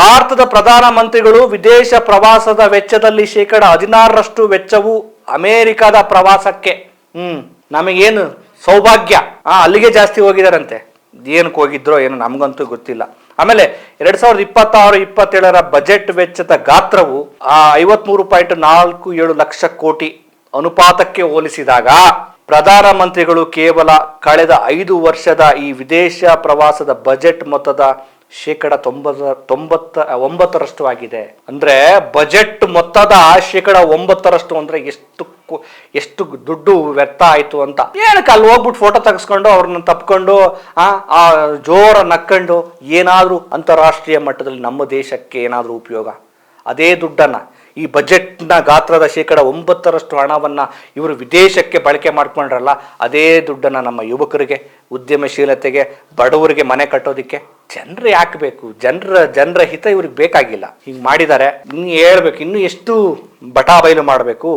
ಭಾರತದ ಪ್ರಧಾನ ಮಂತ್ರಿಗಳು ವಿದೇಶ ಪ್ರವಾಸದ ವೆಚ್ಚದಲ್ಲಿ 16% ವೆಚ್ಚವು ಅಮೆರಿಕದ ಪ್ರವಾಸಕ್ಕೆ. ನಮಗೇನು ಸೌಭಾಗ್ಯ, ಅಲ್ಲಿಗೆ ಜಾಸ್ತಿ ಹೋಗಿದಾರಂತೆ. ಏನಕ್ಕೆ ಹೋಗಿದ್ರೋ ಏನೋ ನಮಗಂತೂ ಗೊತ್ತಿಲ್ಲ. ಆಮೇಲೆ 2026-27ರ ಬಜೆಟ್ ವೆಚ್ಚದ ಗಾತ್ರವು 53.47 ಲಕ್ಷ ಕೋಟಿ ಅನುಪಾತಕ್ಕೆ ಹೋಲಿಸಿದಾಗ ಪ್ರಧಾನಮಂತ್ರಿಗಳು ಕೇವಲ ಕಳೆದ 5 ವರ್ಷದ ಈ ವಿದೇಶ ಪ್ರವಾಸದ ಬಜೆಟ್ ಮೊತ್ತದ 99% ಆಗಿದೆ. ಅಂದ್ರೆ ಬಜೆಟ್ ಮೊತ್ತದ 9% ಅಂದ್ರೆ ಎಷ್ಟು ದುಡ್ಡು ವ್ಯರ್ಥ ಆಯ್ತು ಅಂತ. ಏನಕ್ಕೆ ಅಲ್ಲಿ ಹೋಗ್ಬಿಟ್ಟು ಫೋಟೋ ತೆಗೆಸ್ಕೊಂಡು ಅವ್ರನ್ನ ತಪ್ಕೊಂಡು ಆ ಜೋರ ನಕ್ಕೊಂಡು ಏನಾದ್ರೂ ಅಂತಾರಾಷ್ಟ್ರೀಯ ಮಟ್ಟದಲ್ಲಿ ನಮ್ಮ ದೇಶಕ್ಕೆ ಏನಾದ್ರೂ ಉಪಯೋಗ? ಅದೇ ದುಡ್ಡನ್ನ, ಈ ಬಜೆಟ್ನ ಗಾತ್ರದ 9% ಹಣವನ್ನ ಇವರು ವಿದೇಶಕ್ಕೆ ಬಳಕೆ ಮಾಡ್ಕೊಂಡ್ರಲ್ಲ, ಅದೇ ದುಡ್ಡನ್ನ ನಮ್ಮ ಯುವಕರಿಗೆ, ಉದ್ಯಮಶೀಲತೆಗೆ, ಬಡವರಿಗೆ ಮನೆ ಕಟ್ಟೋದಿಕ್ಕೆ ಜನರು ಯಾಕೆ ಬೇಕು? ಜನರ ಹಿತ ಇವ್ರಿಗೆ ಬೇಕಾಗಿಲ್ಲ. ಹಿಂಗೆ ಮಾಡಿದ್ದಾರೆ. ಇನ್ನು ಹೇಳ್ಬೇಕು, ಇನ್ನು ಎಷ್ಟು ಬಟಾ ಬಯಲು ಮಾಡಬೇಕು?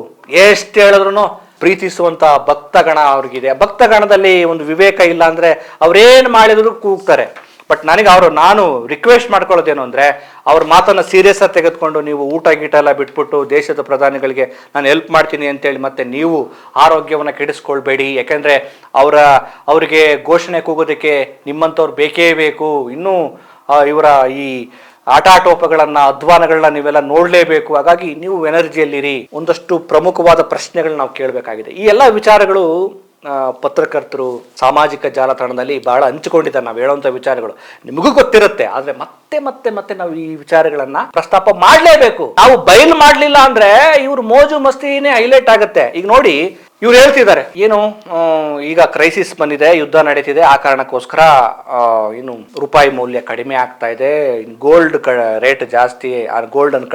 ಎಷ್ಟು ಹೇಳಿದ್ರು ಪ್ರೀತಿಸುವಂತ ಭಕ್ತಗಣ ಅವ್ರಿಗಿದೆ. ಭಕ್ತಗಣದಲ್ಲಿ ಒಂದು ವಿವೇಕ ಇಲ್ಲ ಅಂದ್ರೆ ಅವ್ರೇನ್ ಮಾಡಿದ್ರು ಕೂಗ್ತಾರೆ. ಬಟ್ ನಾನು ರಿಕ್ವೆಸ್ಟ್ ಮಾಡ್ಕೊಳ್ಳೋದೇನು ಅಂದ್ರೆ, ಅವ್ರ ಮಾತನ್ನ ಸೀರಿಯಸ್ ಆಗಿ ತೆಗೆದುಕೊಂಡು ನೀವು ಊಟ ಗೀಟ ಎಲ್ಲ ಬಿಟ್ಬಿಟ್ಟು ದೇಶದ ಪ್ರಧಾನಿಗಳಿಗೆ ನಾನು ಹೆಲ್ಪ್ ಮಾಡ್ತೀನಿ ಅಂತೇಳಿ ಮತ್ತೆ ನೀವು ಆರೋಗ್ಯವನ್ನು ಕೆಡಿಸ್ಕೊಳ್ಬೇಡಿ. ಯಾಕೆಂದ್ರೆ ಅವರಿಗೆ ಘೋಷಣೆ ಕೂಗೋದಕ್ಕೆ ನಿಮ್ಮಂಥವ್ರು ಬೇಕೇ ಬೇಕು. ಇನ್ನೂ ಇವರ ಈ ಆಟಾಟೋಪಗಳನ್ನ, ಅಧ್ವಾನಗಳನ್ನ ನೀವೆಲ್ಲ ನೋಡ್ಲೇಬೇಕು. ಹಾಗಾಗಿ ನೀವು ಎನರ್ಜಿಯಲ್ಲಿರಿ. ಒಂದಷ್ಟು ಪ್ರಮುಖವಾದ ಪ್ರಶ್ನೆಗಳನ್ನ ನಾವು ಕೇಳಬೇಕಾಗಿದೆ. ಈ ಎಲ್ಲ ವಿಚಾರಗಳು ಪತ್ರಕರ್ತರು ಸಾಮಾಜಿಕ ಜಾಲತಾಣದಲ್ಲಿ ಬಹಳ ಹಂಚಿಕೊಂಡಿದ್ದಾರೆ. ನಾವು ಹೇಳುವಂಥ ವಿಚಾರಗಳು ನಿಮಗೂ ಗೊತ್ತಿರುತ್ತೆ, ಆದ್ರೆ ಮತ್ತೆ ಮತ್ತೆ ಮತ್ತೆ ನಾವು ಈ ವಿಚಾರಗಳನ್ನ ಪ್ರಸ್ತಾಪ ಮಾಡಲೇಬೇಕು. ನಾವು ಬಯಲು ಮಾಡಲಿಲ್ಲ ಅಂದ್ರೆ ಇವ್ರ ಮೋಜು ಮಸ್ತಿನೇ ಹೈಲೈಟ್ ಆಗುತ್ತೆ. ಈಗ ನೋಡಿ, ಇವ್ರು ಹೇಳ್ತಿದ್ದಾರೆ ಏನು, ಈಗ ಕ್ರೈಸಿಸ್ ಬಂದಿದೆ, ಯುದ್ಧ ನಡೀತಿದೆ, ಆ ಕಾರಣಕ್ಕೋಸ್ಕರ ಏನು ರೂಪಾಯಿ ಮೌಲ್ಯ ಕಡಿಮೆ ಆಗ್ತಾ ಇದೆ, ಗೋಲ್ಡ್ ರೇಟ್ ಜಾಸ್ತಿ, ಗೋಲ್ಡ್ ಅನ್ನು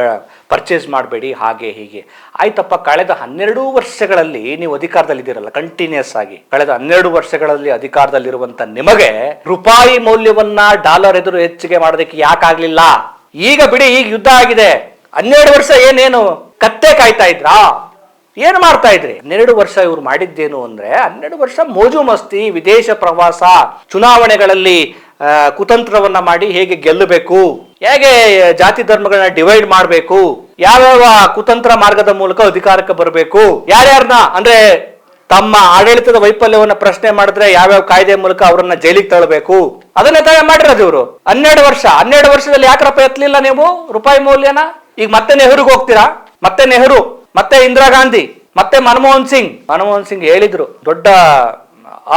ಪರ್ಚೇಸ್ ಮಾಡಬೇಡಿ, ಹಾಗೆ ಹೀಗೆ. ಆಯ್ತಪ್ಪ, ಕಳೆದ 12 ವರ್ಷಗಳಲ್ಲಿ ನೀವು ಅಧಿಕಾರದಲ್ಲಿದ್ದೀರಲ್ಲ, ಕಂಟಿನ್ಯೂಸ್ ಆಗಿ ಕಳೆದ 12 ವರ್ಷಗಳಲ್ಲಿ ಅಧಿಕಾರದಲ್ಲಿರುವಂತ ನಿಮಗೆ ರೂಪಾಯಿ ಮೌಲ್ಯವನ್ನ ಡಾಲರ್ ಎದುರು ಹೆಚ್ಚಿಗೆ ಮಾಡೋದಕ್ಕೆ ಯಾಕಾಗ್ಲಿಲ್ಲ? ಈಗ ಬಿಡಿ, ಈಗ ಯುದ್ಧ ಆಗಿದೆ. 12 ವರ್ಷ ಏನೇನು ಕತ್ತೆ ಕಾಯ್ತಾ ಇದ್ರಾ? ಏನು ಮಾಡ್ತಾ ಇದ್ರಿ? 12 ವರ್ಷ ಇವ್ರು ಮಾಡಿದ್ದೇನು ಅಂದ್ರೆ, 12 ವರ್ಷ ಮೋಜು ಮಸ್ತಿ, ವಿದೇಶ ಪ್ರವಾಸ, ಚುನಾವಣೆಗಳಲ್ಲಿ ಕುತಂತ್ರವನ್ನ ಮಾಡಿ ಹೇಗೆ ಗೆಲ್ಲಬೇಕು, ಹೇಗೆ ಜಾತಿ ಧರ್ಮಗಳನ್ನ ಡಿವೈಡ್ ಮಾಡಬೇಕು, ಯಾವ್ಯಾವ ಕುತಂತ್ರ ಮಾರ್ಗದ ಮೂಲಕ ಅಧಿಕಾರಕ್ಕೆ ಬರಬೇಕು, ಯಾರ್ಯಾರನ್ನ ಅಂದ್ರೆ ತಮ್ಮ ಆಡಳಿತದ ವೈಫಲ್ಯವನ್ನ ಪ್ರಶ್ನೆ ಮಾಡಿದ್ರೆ ಯಾವ್ಯಾವ ಕಾಯ್ದೆ ಮೂಲಕ ಅವರನ್ನ ಜೈಲಿಗೆ ತಳ್ಳಬೇಕು, ಅದನ್ನೇ ತಯ ಮಾಡಿರೋದು ಇವರು. 12 ವರ್ಷದಲ್ಲಿ ಯಾಕ್ರಪ್ಪ ಎತ್ತಲಿಲ್ಲ ನೀವು ರೂಪಾಯಿ ಮೌಲ್ಯನ? ಈಗ ಮತ್ತೆ ನೆಹರುಗೆ ಹೋಗ್ತೀರಾ, ಮತ್ತೆ ನೆಹರು, ಮತ್ತೆ ಇಂದಿರಾ ಗಾಂಧಿ, ಮತ್ತೆ ಮನಮೋಹನ್ ಸಿಂಗ್ ಹೇಳಿದ್ರು ದೊಡ್ಡ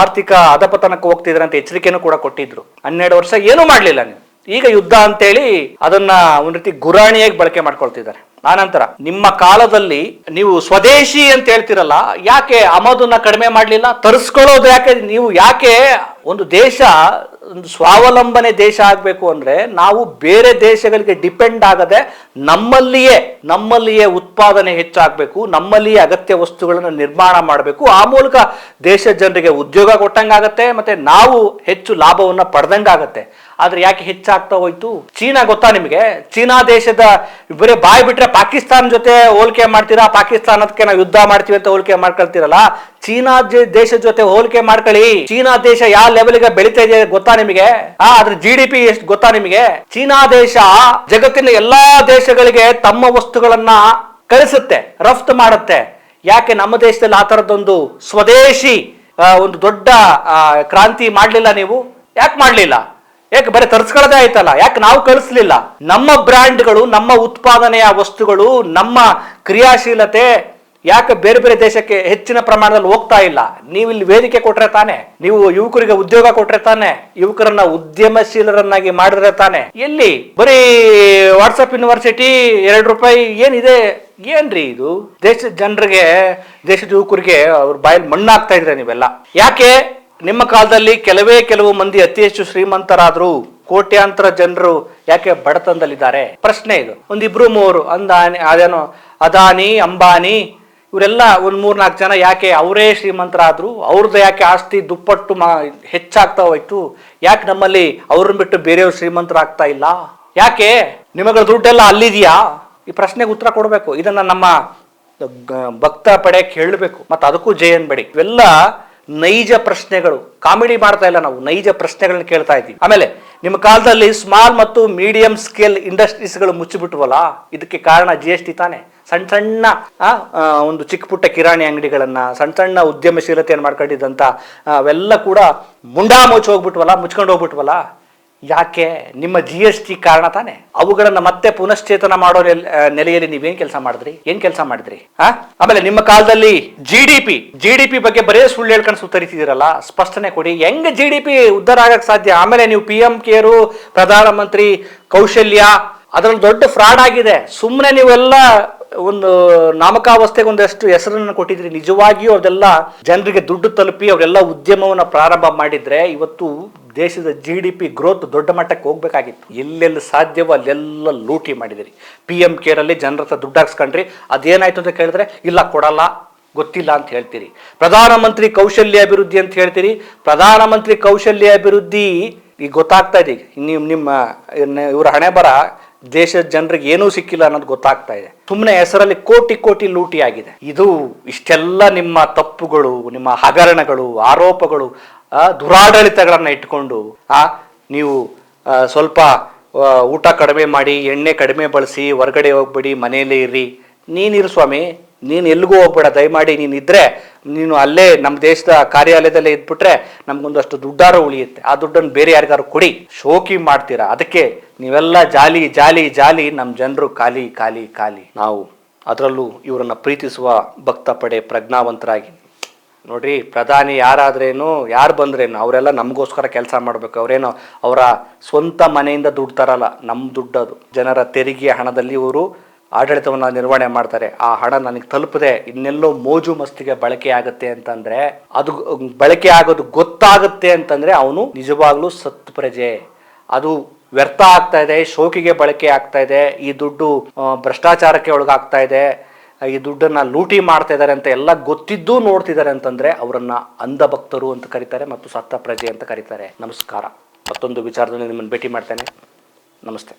ಆರ್ಥಿಕ ಅಧಪತನಕ್ಕೆ ಹೋಗ್ತಿದ್ರೆ ಅಂತ ಎಚ್ಚರಿಕೆನೂ ಕೂಡ ಕೊಟ್ಟಿದ್ರು. 12 ವರ್ಷ ಏನೂ ಮಾಡ್ಲಿಲ್ಲ ನೀವು. ಈಗ ಯುದ್ಧ ಅಂತೇಳಿ ಅದನ್ನ ಒಂದ್ ರೀತಿ ಗುರಾಣಿಯಾಗಿ ಬಳಕೆ ಮಾಡ್ಕೊಳ್ತಿದ್ದಾರೆ. ಆನಂತರ ನಿಮ್ಮ ಕಾಲದಲ್ಲಿ ನೀವು ಸ್ವದೇಶಿ ಅಂತ ಹೇಳ್ತಿರಲ್ಲ, ಯಾಕೆ ಆಮದನ್ನ ಕಡಿಮೆ ಮಾಡ್ಲಿಲ್ಲ? ತರಿಸ್ಕೊಳ್ಳೋದು ಯಾಕೆ ನೀವು? ಯಾಕೆ ಒಂದು ದೇಶ ಒಂದು ಸ್ವಾವಲಂಬನೆ ದೇಶ ಆಗ್ಬೇಕು ಅಂದ್ರೆ ನಾವು ಬೇರೆ ದೇಶಗಳಿಗೆ ಡಿಪೆಂಡ್ ಆಗದೆ ನಮ್ಮಲ್ಲಿಯೇ ಉತ್ಪಾದನೆ ಹೆಚ್ಚಾಗಬೇಕು, ನಮ್ಮಲ್ಲಿಯೇ ಅಗತ್ಯ ವಸ್ತುಗಳನ್ನು ನಿರ್ಮಾಣ ಮಾಡಬೇಕು. ಆ ಮೂಲಕ ದೇಶ ಜನರಿಗೆ ಉದ್ಯೋಗ ಕೊಟ್ಟಂಗಾಗತ್ತೆ, ಮತ್ತೆ ನಾವು ಹೆಚ್ಚು ಲಾಭವನ್ನ ಪಡೆದಂಗಾಗತ್ತೆ. ಆದ್ರೆ ಯಾಕೆ ಹೆಚ್ಚಾಗ್ತಾ ಹೋಯ್ತು? ಚೀನಾ ಗೊತ್ತಾ ನಿಮಗೆ? ಚೀನಾ ದೇಶದ ಬರೀ ಬಾಯ್ ಬಿಟ್ರೆ ಪಾಕಿಸ್ತಾನ ಜೊತೆ ಹೋಲಿಕೆ ಮಾಡ್ತೀರಾ, ಪಾಕಿಸ್ತಾನಕ್ಕೆ ನಾವು ಯುದ್ಧ ಮಾಡ್ತೀವಿ ಅಂತ ಹೋಲಿಕೆ ಮಾಡ್ಕೊಳ್ತೀರಲ್ಲ, ಚೀನಾ ದೇಶದ ಜೊತೆ ಹೋಲಿಕೆ ಮಾಡ್ಕೊಳ್ಳಿ. ಚೀನಾ ದೇಶ ಯಾವ ಲೆವೆಲ್ಗೆ ಬೆಳೀತಾ ಇದೆ ಗೊತ್ತಾ ನಿಮಗೆ? ಅದ್ರ GDP ಎಷ್ಟು ಗೊತ್ತಾ ನಿಮಗೆ? ಚೀನಾ ದೇಶ ಜಗತ್ತಿನ ಎಲ್ಲಾ ದೇಶಗಳಿಗೆ ತಮ್ಮ ವಸ್ತುಗಳನ್ನ ಕಳಿಸುತ್ತೆ, ರಫ್ತು ಮಾಡುತ್ತೆ. ಯಾಕೆ ನಮ್ಮ ದೇಶದಲ್ಲಿ ಆ ತರದೊಂದು ಸ್ವದೇಶಿ ಒಂದು ದೊಡ್ಡ ಕ್ರಾಂತಿ ಮಾಡ್ಲಿಲ್ಲ ನೀವು? ಯಾಕೆ ಮಾಡ್ಲಿಲ್ಲ? ಯಾಕೆ ಬರೀ ತರಿಸ್ಕೊಳ್ಳೋದೇ ಆಯ್ತಲ್ಲ, ಯಾಕೆ ನಾವು ಕಳಿಸ್ಲಿಲ್ಲ? ನಮ್ಮ ಬ್ರ್ಯಾಂಡ್ಗಳು, ನಮ್ಮ ಉತ್ಪಾದನೆಯ ವಸ್ತುಗಳು, ನಮ್ಮ ಕ್ರಿಯಾಶೀಲತೆ ಯಾಕೆ ಬೇರೆ ಬೇರೆ ದೇಶಕ್ಕೆ ಹೆಚ್ಚಿನ ಪ್ರಮಾಣದಲ್ಲಿ ಹೋಗ್ತಾ ಇಲ್ಲ? ನೀವು ಇಲ್ಲಿ ವೇದಿಕೆ ಕೊಟ್ರೆ ತಾನೆ, ನೀವು ಯುವಕರಿಗೆ ಉದ್ಯೋಗ ಕೊಟ್ರೆ ತಾನೆ, ಯುವಕರನ್ನ ಉದ್ಯಮಶೀಲರನ್ನಾಗಿ ಮಾಡಿದ್ರೆ ತಾನೆ. ಎಲ್ಲಿ ಬರೀ ವಾಟ್ಸಪ್ ಯೂನಿವರ್ಸಿಟಿ ₹2 ಏನಿದೆ? ಏನ್ರಿ ಇದು? ದೇಶದ ಜನರಿಗೆ, ದೇಶದ ಯುವಕರಿಗೆ ಅವ್ರ ಬಾಯಲ್ಲಿ ಮಣ್ಣಾಗ್ತಾ ಇದ್ರೆ ನೀವೆಲ್ಲ. ಯಾಕೆ ನಿಮ್ಮ ಕಾಲದಲ್ಲಿ ಕೆಲವು ಮಂದಿ ಅತಿ ಹೆಚ್ಚು ಶ್ರೀಮಂತರಾದ್ರು, ಕೋಟ್ಯಾಂತರ ಜನರು ಯಾಕೆ ಬಡತನದಲ್ಲಿದ್ದಾರೆ? ಪ್ರಶ್ನೆ ಇದು. ಒಂದಿಬ್ರು ಮೂವರು ಅದೇನೋ ಅದಾನಿ, ಅಂಬಾನಿ ಇವರೆಲ್ಲ ಒಂದ್ 3-4 ಜನ ಯಾಕೆ ಅವರೇ ಶ್ರೀಮಂತರಾದ್ರು? ಅವ್ರದ್ದು ಯಾಕೆ ಆಸ್ತಿ ದುಪ್ಪಟ್ಟು ಹೆಚ್ಚಾಗ್ತಾ ಹೋಯ್ತು? ಯಾಕೆ ನಮ್ಮಲ್ಲಿ ಅವ್ರನ್ನ ಬಿಟ್ಟು ಬೇರೆಯವ್ರು ಶ್ರೀಮಂತರಾಗ್ತಾ ಇಲ್ಲ? ಯಾಕೆ ನಿಮಗಳ ದುಡ್ಡೆಲ್ಲ ಅಲ್ಲಿದೆಯಾ? ಈ ಪ್ರಶ್ನೆಗೆ ಉತ್ತರ ಕೊಡ್ಬೇಕು. ಇದನ್ನ ನಮ್ಮ ಭಕ್ತ ಪಡೆ ಕೇಳಬೇಕು, ಮತ್ತೆ ಅದಕ್ಕೂ ಜೈ ಅನ್ಬೇಡಿ. ಇವೆಲ್ಲ ನೈಜ ಪ್ರಶ್ನೆಗಳು, ಕಾಮಿಡಿ ಮಾಡ್ತಾ ಇಲ್ಲ ನಾವು, ನೈಜ ಪ್ರಶ್ನೆಗಳನ್ನ ಕೇಳ್ತಾ ಇದ್ದೀವಿ. ಆಮೇಲೆ ನಿಮ್ಮ ಕಾಲದಲ್ಲಿ ಸ್ಮಾಲ್ ಮತ್ತು ಮೀಡಿಯಂ ಸ್ಕೇಲ್ ಇಂಡಸ್ಟ್ರೀಸ್ಗಳು ಮುಚ್ಚಿಬಿಟ್ವಲ್ಲ, ಇದಕ್ಕೆ ಕಾರಣ GST ತಾನೆ. ಸಣ್ಣ ಸಣ್ಣ ಒಂದು ಚಿಕ್ಕ ಪುಟ್ಟ ಕಿರಾಣಿ ಅಂಗಡಿಗಳನ್ನ, ಸಣ್ಣ ಸಣ್ಣ ಉದ್ಯಮಶೀಲತೆಯನ್ನು ಮಾಡ್ಕೊಂಡಿದ್ದಂತ ಅವೆಲ್ಲ ಕೂಡ ಮುಚ್ಕೊಂಡು ಹೋಗ್ಬಿಟ್ವಲ್ಲ. ಯಾಕೆ? ನಿಮ್ಮ GST ಕಾರಣ ತಾನೆ. ಅವುಗಳನ್ನ ಮತ್ತೆ ಪುನಶ್ಚೇತನ ಮಾಡೋ ನೆಲೆಯಲ್ಲಿ ನೀವೇನ್ ಕೆಲಸ ಮಾಡಿದ್ರಿ? ಆಮೇಲೆ ನಿಮ್ಮ ಕಾಲದಲ್ಲಿ GDP ಬಗ್ಗೆ ಬರೇ ಸುಳ್ಳು ಹೇಳ್ಕೊಂಡು ಸುತ್ತರಿತಿದ್ದೀರಲ್ಲ, ಸ್ಪಷ್ಟನೆ ಕೊಡಿ. ಹೆಂಗ್ GDP ಉದ್ಧಾರ ಆಗಕ್ ಸಾಧ್ಯ? ಆಮೇಲೆ ನೀವು PM ಕೇರು, ಪ್ರಧಾನಮಂತ್ರಿ ಕೌಶಲ್ಯ, ಅದ್ರಲ್ಲಿ ದೊಡ್ಡ ಫ್ರಾಡ್ ಆಗಿದೆ. ಸುಮ್ಮನೆ ನೀವೆಲ್ಲ ಒಂದು ನಾಮಕಾವಸ್ಥೆಗೆ ಒಂದಷ್ಟು ಹೆಸರನ್ನು ಕೊಟ್ಟಿದ್ರಿ. ನಿಜವಾಗಿಯೂ ಅದೆಲ್ಲ ಜನರಿಗೆ ದುಡ್ಡು ತಲುಪಿ ಅವರೆಲ್ಲ ಉದ್ಯಮವನ್ನು ಪ್ರಾರಂಭ ಮಾಡಿದ್ರೆ ಇವತ್ತು ದೇಶದ GDP ಗ್ರೋತ್ ದೊಡ್ಡ ಮಟ್ಟಕ್ಕೆ ಹೋಗ್ಬೇಕಾಗಿತ್ತು. ಎಲ್ಲೆಲ್ಲಿ ಸಾಧ್ಯವೋ ಅಲ್ಲೆಲ್ಲ ಲೂಟಿ ಮಾಡಿದಿರಿ. PM ಕೇರಲ್ಲಿ ಜನರ ಹತ್ರ ದುಡ್ಡು ಹಾಕ್ಸ್ಕೊಂಡ್ರಿ. ಅದೇನಾಯ್ತು ಅಂತ ಕೇಳಿದ್ರೆ ಇಲ್ಲ ಕೊಡಲ್ಲ, ಗೊತ್ತಿಲ್ಲ ಅಂತ ಹೇಳ್ತೀರಿ. ಪ್ರಧಾನಮಂತ್ರಿ ಕೌಶಲ್ಯ ಅಭಿವೃದ್ಧಿ ಅಂತ ಹೇಳ್ತೀರಿ. ಪ್ರಧಾನಮಂತ್ರಿ ಕೌಶಲ್ಯ ಅಭಿವೃದ್ಧಿ ಈಗ ಗೊತ್ತಾಗ್ತಾ ಇದೆ, ನಿಮ್ಮ ಇವರ ಹಣೆ ಬರ ದೇಶದ ಜನರಿಗೆ ಏನೂ ಸಿಕ್ಕಿಲ್ಲ ಅನ್ನೋದು ಗೊತ್ತಾಗ್ತಾ ಇದೆ. ಸುಮ್ಮನೆ ಹೆಸರಲ್ಲಿ ಕೋಟಿ ಲೂಟಿ ಆಗಿದೆ. ಇದು ಇಷ್ಟೆಲ್ಲ ನಿಮ್ಮ ತಪ್ಪುಗಳು, ನಿಮ್ಮ ಹಗರಣಗಳು, ಆರೋಪಗಳು, ದುರಾಡಳಿತಗಳನ್ನ ಇಟ್ಕೊಂಡು ನೀವು ಸ್ವಲ್ಪ ಊಟ ಕಡಿಮೆ ಮಾಡಿ, ಎಣ್ಣೆ ಕಡಿಮೆ ಬಳಸಿ, ಹೊರಗಡೆ ಹೋಗ್ಬೇಡಿ, ಮನೆಯಲ್ಲೇ ಇರ್ರಿ. ನೀನಿರು ಸ್ವಾಮಿ, ನೀನು ಎಲ್ಲಿಗೂ ಹೋಗ್ಬೇಡ ದಯಮಾಡಿ. ನೀನಿದ್ರೆ ನೀನು ಅಲ್ಲೇ ನಮ್ಮ ದೇಶದ ಕಾರ್ಯಾಲಯದಲ್ಲೇ ಇದ್ಬಿಟ್ರೆ ನಮ್ಗೊಂದಷ್ಟು ದುಡ್ಡಾರು ಉಳಿಯುತ್ತೆ. ಆ ದುಡ್ಡನ್ನು ಬೇರೆ ಯಾರಿಗಾರು ಕೊಡಿ. ಶೋಕಿ ಮಾಡ್ತೀರಾ. ಅದಕ್ಕೆ ನೀವೆಲ್ಲ ಜಾಲಿ ಜಾಲಿ ಜಾಲಿ, ನಮ್ಮ ಜನರು ಖಾಲಿ ಖಾಲಿ ಖಾಲಿ. ನಾವು ಅದರಲ್ಲೂ ಇವರನ್ನ ಪ್ರೀತಿಸುವ ಭಕ್ತ ಪಡೆ ಪ್ರಜ್ಞಾವಂತರಾಗಿ ನೋಡ್ರಿ. ಪ್ರಧಾನಿ ಯಾರಾದ್ರೇನು, ಯಾರು ಬಂದ್ರೇನು, ಅವರೆಲ್ಲ ನಮಗೋಸ್ಕರ ಕೆಲಸ ಮಾಡಬೇಕು. ಅವರೇನೋ ಅವರ ಸ್ವಂತ ಮನೆಯಿಂದ ದುಡ್ಡು ತರಲ್ಲ, ನಮ್ಮ ದುಡ್ಡದು. ಜನರ ತೆರಿಗೆಯ ಹಣದಲ್ಲಿ ಇವರು ಆಡಳಿತವನ್ನು ನಿರ್ವಹಣೆ ಮಾಡ್ತಾರೆ. ಆ ಹಣ ನನಗೆ ತಲುಪದೆ ಇನ್ನೆಲ್ಲೋ ಮೋಜು ಮಸ್ತಿಗೆ ಬಳಕೆ ಆಗುತ್ತೆ ಅಂತಂದ್ರೆ, ಅದು ಬಳಕೆ ಆಗೋದು ಗೊತ್ತಾಗುತ್ತೆ ಅಂತಂದ್ರೆ ಅವನು ನಿಜವಾಗ್ಲೂ ಸತ್ ಪ್ರಜೆ. ಅದು ವ್ಯರ್ಥ ಆಗ್ತಾ ಇದೆ, ಶೋಕಿಗೆ ಬಳಕೆ ಆಗ್ತಾ ಇದೆ, ಈ ದುಡ್ಡು ಭ್ರಷ್ಟಾಚಾರಕ್ಕೆ ಒಳಗಾಗ್ತಾ ಇದೆ, ಈ ದುಡ್ಡನ್ನ ಲೂಟಿ ಮಾಡ್ತಾ ಇದ್ದಾರೆ ಅಂತ ಎಲ್ಲ ಗೊತ್ತಿದ್ದು ನೋಡ್ತಿದ್ದಾರೆ ಅಂತಂದ್ರೆ ಅವರನ್ನ ಅಂಧ ಭಕ್ತರು ಅಂತ ಕರೀತಾರೆ ಮತ್ತು ಸತ್ತ ಪ್ರಜೆ ಅಂತ ಕರೀತಾರೆ. ನಮಸ್ಕಾರ. ಮತ್ತೊಂದು ವಿಚಾರದಲ್ಲಿ ನಿಮ್ಮನ್ನು ಭೇಟಿ ಮಾಡ್ತೇನೆ. ನಮಸ್ತೆ.